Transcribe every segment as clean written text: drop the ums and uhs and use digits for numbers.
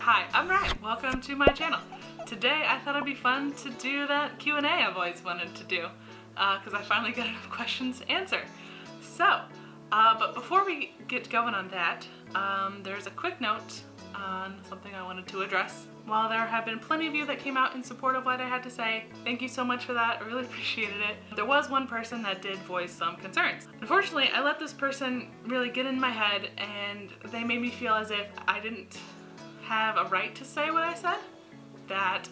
Hi, I'm Ryan. Welcome to my channel. Today I thought it'd be fun to do that Q&A I've always wanted to do because I finally got enough questions to answer. So, but before we get going on that, there's a quick note on something I wanted to address. While there have been plenty of you that came out in support of what I had to say, thank you so much for that, I really appreciated it. There was one person that did voice some concerns. Unfortunately, I let this person really get in my head and they made me feel as if I didn't have a right to say what I said. That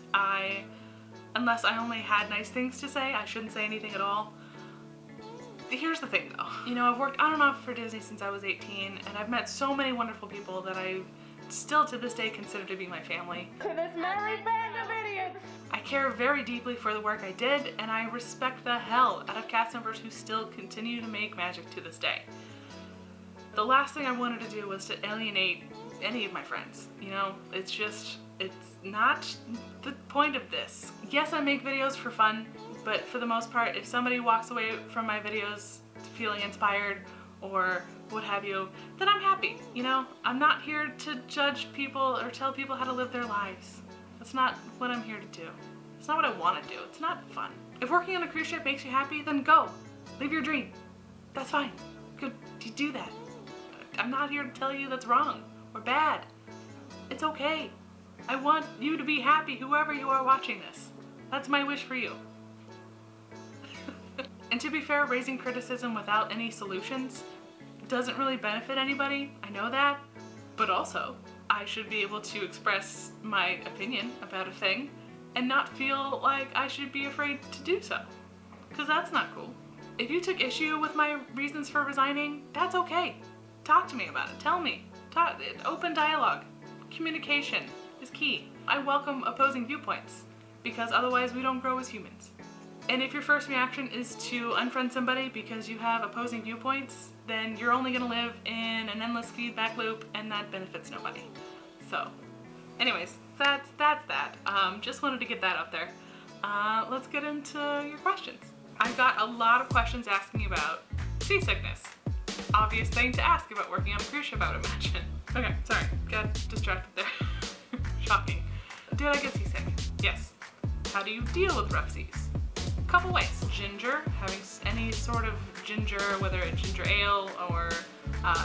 unless I only had nice things to say, I shouldn't say anything at all. Here's the thing though. You know, I've worked on and off for Disney since I was 18 and I've met so many wonderful people that I still to this day consider to be my family. To this merry band of idiots! I care very deeply for the work I did and I respect the hell out of cast members who still continue to make magic to this day. The last thing I wanted to do was to alienate any of my friends. You know, it's not the point of this. Yes, I make videos for fun, but for the most part, if somebody walks away from my videos feeling inspired or what have you, then I'm happy, you know? I'm not here to judge people or tell people how to live their lives. That's not what I'm here to do. It's not what I want to do. It's not fun. If working on a cruise ship makes you happy, then go. Live your dream. That's fine. Go do that. I'm not here to tell you that's wrong or bad. It's okay. I want you to be happy, whoever you are watching this. That's my wish for you. And to be fair, raising criticism without any solutions doesn't really benefit anybody. I know that, but also I should be able to express my opinion about a thing and not feel like I should be afraid to do so, because that's not cool. If you took issue with my reasons for resigning, that's okay. Talk to me about it. Tell me. Open dialogue. Communication is key. I welcome opposing viewpoints because otherwise we don't grow as humans. And if your first reaction is to unfriend somebody because you have opposing viewpoints, then you're only gonna live in an endless feedback loop and that benefits nobody. So, anyways, that's that. Just wanted to get that out there. Let's get into your questions. I got a lot of questions asking about seasickness. Obvious thing to ask about working on a cruise ship, I would imagine. Okay, sorry, got distracted there. Shocking. Did I get seasick? Yes. How do you deal with rough seas? Couple ways. Ginger, having any sort of ginger, whether it's ginger ale or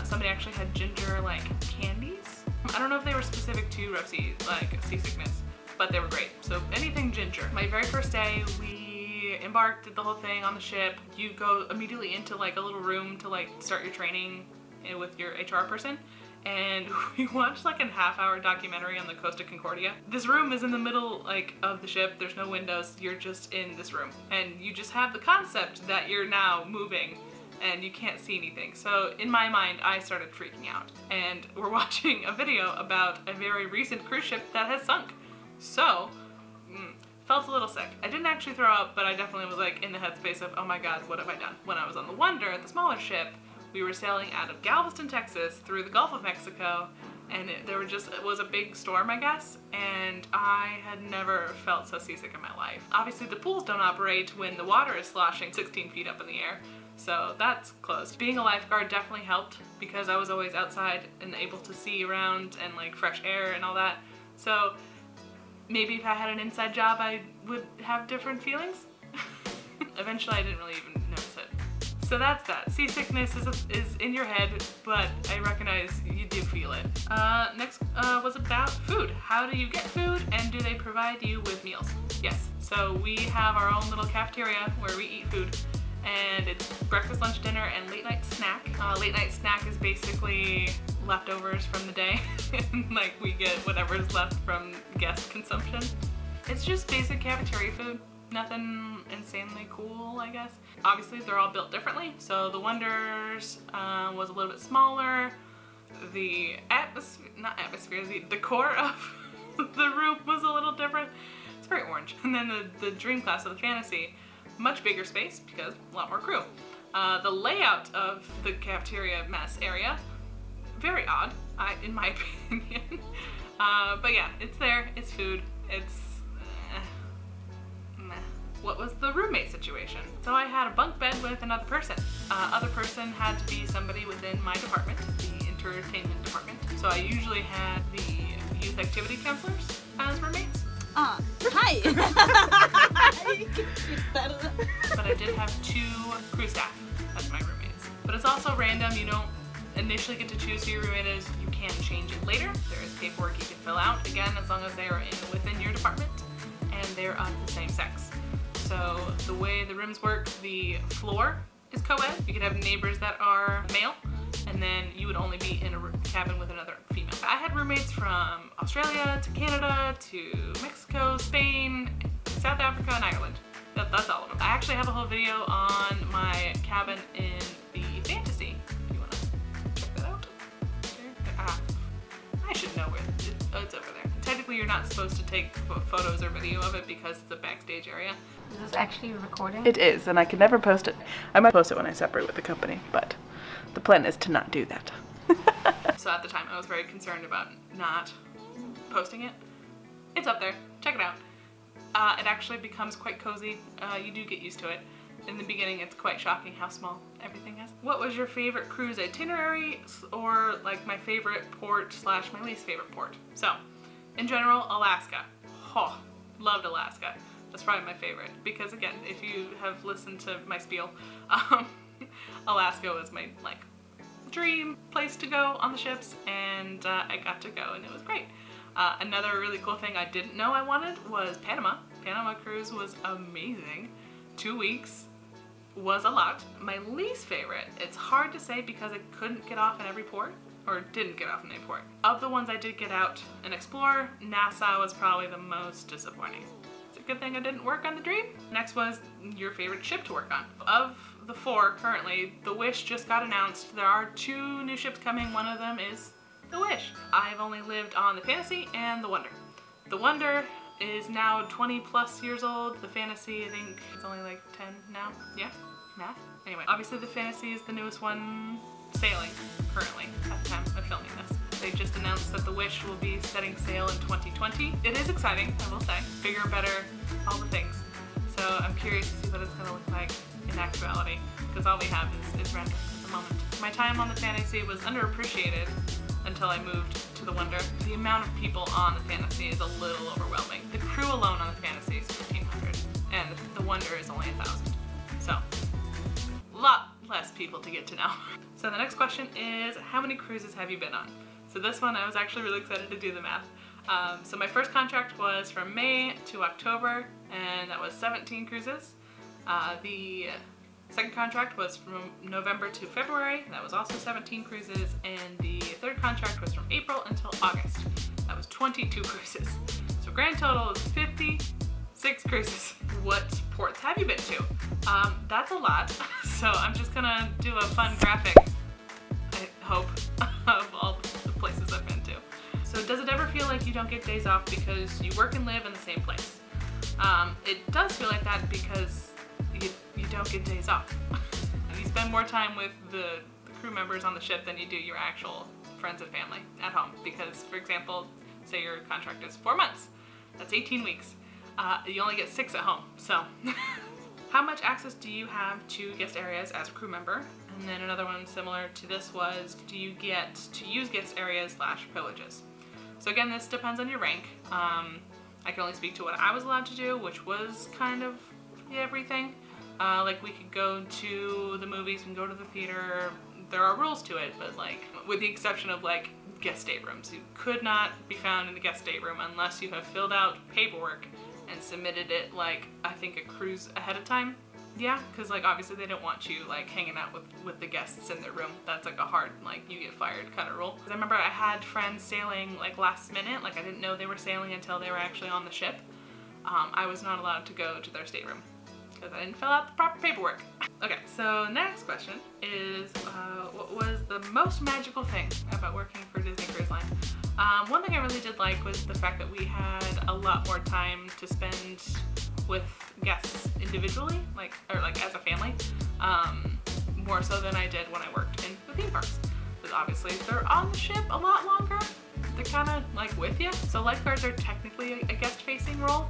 somebody actually had ginger like candies. I don't know if they were specific to rough sea, like seasickness, but they were great. So anything ginger. My very first day, we embarked, did the whole thing on the ship. You go immediately into like a little room to like start your training with your HR person. And we watched like a half-hour documentary on the Costa Concordia. This room is in the middle like of the ship. There's no windows. You're just in this room and you just have the concept that you're now moving and you can't see anything. So in my mind, I started freaking out. And we're watching a video about a very recent cruise ship that has sunk. So, felt a little sick. I didn't actually throw up, but I definitely was like in the headspace of, oh my God, what have I done? When I was on the Wonder, the smaller ship, we were sailing out of Galveston, Texas through the Gulf of Mexico, and it was a big storm, I guess, and I had never felt so seasick in my life. Obviously the pools don't operate when the water is sloshing 16 feet up in the air, so that's closed. Being a lifeguard definitely helped because I was always outside and able to see around and like fresh air and all that. So maybe if I had an inside job I would have different feelings. Eventually I didn't really even notice it. So that's that. Seasickness is in your head, but I recognize you do feel it. Next was about food. How do you get food and do they provide you with meals? Yes. So we have our own little cafeteria where we eat food and it's breakfast, lunch, dinner, and late night snack. Late night snack is basically leftovers from the day. Like we get whatever's left from guest consumption. It's just basic cafeteria food. Nothing insanely cool, I guess. Obviously, they're all built differently. So the Wonders was a little bit smaller. The decor of the room was a little different. It's very orange. And then the Dream class of the Fantasy, much bigger space because a lot more crew. The layout of the cafeteria mess area, very odd, in my opinion. But yeah, it's there, it's food, it's What was the roommate situation? So I had a bunk bed with another person. Other person had to be somebody within my department, the entertainment department. So I usually had the youth activity counselors as roommates. Hi! But I did have 2 crew staff as my roommates. But it's also random. You don't initially get to choose who your roommate is. You can change it later. There is paperwork you can fill out, again, as long as they are within your department and they're of the same sex. So the way the rooms work, the floor is co-ed. You could have neighbors that are male, and then you would only be in a cabin with another female. I had roommates from Australia to Canada to Mexico, Spain, South Africa, and Ireland. That's all of them. I actually have a whole video on my cabin in the fantasy. If you want to check that out. I should know where it's over there. Technically, you're not supposed to take photos or video of it because it's a backstage area. Is this actually recording? It is, and I can never post it. I might post it when I separate with the company, but the plan is to not do that. So at the time, I was very concerned about not posting it. It's up there. Check it out. It actually becomes quite cozy. You do get used to it. In the beginning, it's quite shocking how small everything is. What was your favorite cruise itinerary, or like my favorite port / my least favorite port? So, in general, Alaska. Oh, loved Alaska. That's probably my favorite because, again, if you have listened to my spiel, Alaska was my dream place to go on the ships, and I got to go, and it was great. Another really cool thing I didn't know I wanted was Panama. Panama cruise was amazing. 2 weeks was a lot. My least favorite, it's hard to say because I couldn't get off in every port, or didn't get off in any port. Of the ones I did get out and explore, Nassau was probably the most disappointing. It's a good thing I didn't work on the Dream. Next was your favorite ship to work on. Of the 4 currently, the Wish just got announced. There are 2 new ships coming. One of them is the Wish. I've only lived on the Fantasy and the Wonder. The Wonder is now 20+ years old. The Fantasy, I think, is only like 10 now. Yeah? Math? Anyway, obviously the Fantasy is the newest one sailing currently at the time of filming this. They just announced that the Wish will be setting sail in 2020. It is exciting, I will say. Bigger, better, all the things. So I'm curious to see what it's going to look like in actuality, because all we have is renders at the moment. My time on the Fantasy was underappreciated until I moved to the Wonder. The amount of people on the Fantasy is a little overwhelming. The crew alone on the Fantasy is 1,500, and the Wonder is only 1,000. So, a lot less people to get to know. So the next question is, how many cruises have you been on? So this one, I was actually really excited to do the math. So my first contract was from May to October, and that was 17 cruises. The second contract was from November to February. That was also 17 cruises. And the third contract was from April until August. That was 22 cruises. So grand total is 56 cruises. What ports have you been to? That's a lot. So I'm just gonna do a fun graphic, I hope, of all the places I've been to. So does it ever feel like you don't get days off because you work and live in the same place? It does feel like that because you don't get days off. You spend more time with the crew members on the ship than you do your actual friends and family at home. Because, for example, say your contract is 4 months. That's 18 weeks. You only get 6 at home, so. How much access do you have to guest areas as a crew member? And then another one similar to this was, do you get to use guest areas / privileges? So again, this depends on your rank. I can only speak to what I was allowed to do, which was kind of everything. Like we could go to the movies and go to the theater. There are rules to it, but like, with the exception of like guest staterooms. You could not be found in the guest stateroom unless you have filled out paperwork and submitted it like, I think a cruise ahead of time. Yeah, because like obviously they don't want you like hanging out with the guests in their room. That's like a hard, like you get fired kind of rule. I remember I had friends sailing like last minute, like I didn't know they were sailing until they were actually on the ship. I was not allowed to go to their stateroom because I didn't fill out the proper paperwork. Okay, so next question is, what was the most magical thing about working for Disney Cruise Line? One thing I really did like was the fact that we had a lot more time to spend with guests individually, or as a family, more so than I did when I worked in the theme parks. Because obviously they're on the ship a lot longer. They're kind of like with you. So lifeguards are technically a guest-facing role,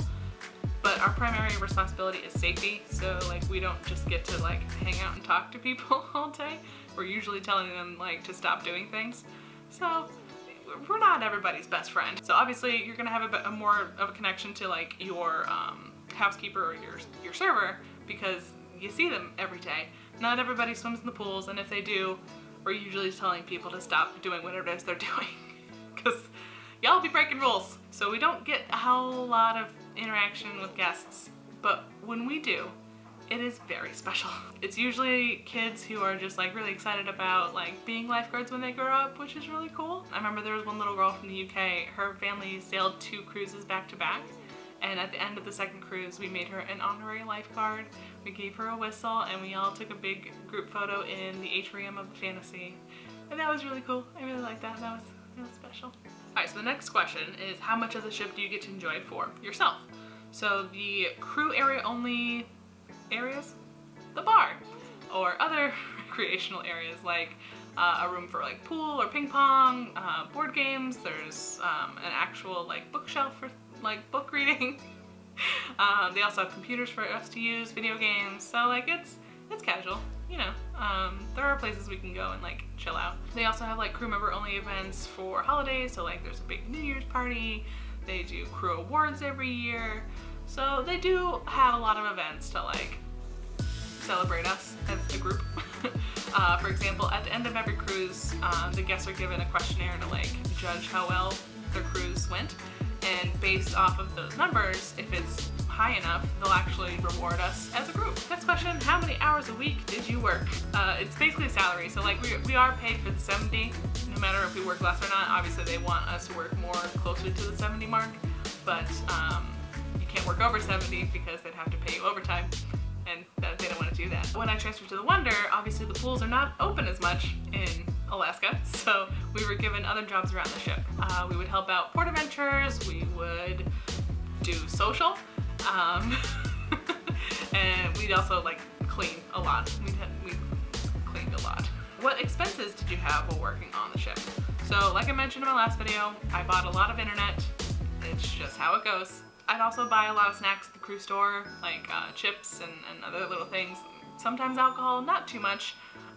but our primary responsibility is safety. So like we don't just get to like hang out and talk to people all day. We're usually telling them like to stop doing things. So we're not everybody's best friend. So obviously you're gonna have a more of a connection to like your housekeeper or your server because you see them every day. Not everybody swims in the pools, and if they do, we're usually telling people to stop doing whatever it is they're doing because y'all be breaking rules. So we don't get a whole lot of interaction with guests, but when we do, it is very special. It's usually kids who are just like really excited about like being lifeguards when they grow up, which is really cool. I remember there was one little girl from the UK, her family sailed 2 cruises back to back, and at the end of the second cruise we made her an honorary lifeguard. We gave her a whistle and we all took a big group photo in the atrium of the Fantasy, and that was really cool. I really liked that. That was special. Alright, so the next question is how much of the ship do you get to enjoy for yourself? So the crew area only areas, the bar, or other recreational areas like a room for like pool or ping pong, board games. There's an actual like bookshelf for like book reading. They also have computers for us to use, video games. So like it's casual, you know. There are places we can go and like chill out. They also have like crew member only events for holidays. So like there's a big New Year's party. They do crew awards every year. So they do have a lot of events to like celebrate us as a group. For example, at the end of every cruise, the guests are given a questionnaire to like judge how well their cruise went. And based off of those numbers, if it's high enough, they'll actually reward us as a group. Next question, how many hours a week did you work? It's basically a salary, so like we are paid for the 70, no matter if we work less or not. Obviously they want us to work more closer to the 70 mark, but you can't work over 70 because they'd have to pay you overtime, and they don't want to do that. When I transferred to the Wonder, obviously the pools are not open as much in Alaska, so we were given other jobs around the ship. We would help out port adventures, we would do social, and we'd also like clean a lot. We cleaned a lot. What expenses did you have while working on the ship? So like I mentioned in my last video, I bought a lot of internet. It's just how it goes. I'd also buy a lot of snacks at the crew store, like chips and other little things. Sometimes alcohol, not too much.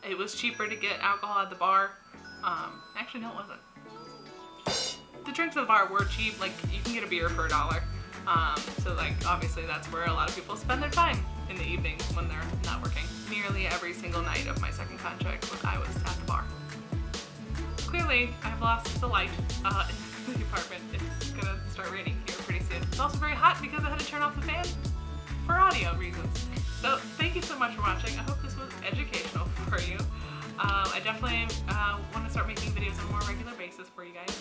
It was cheaper to get alcohol at the bar. Actually, no, it wasn't. The drinks at the bar were cheap. Like, you can get a beer for $1. So, like, obviously that's where a lot of people spend their time in the evenings when they're not working. Nearly every single night of my second contract, I was at the bar. Clearly, I've lost the light in the apartment. It's gonna start raining here pretty soon. It's also very hot because I had to turn off the fan for audio reasons. So thank you so much for watching. I hope this was educational for you. I definitely want to start making videos on a more regular basis for you guys.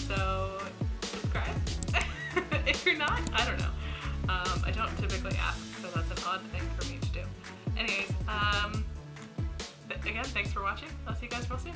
So subscribe. If you're not, I don't know. I don't typically ask, so that's an odd thing for me to do. Anyways, again, thanks for watching. I'll see you guys real soon.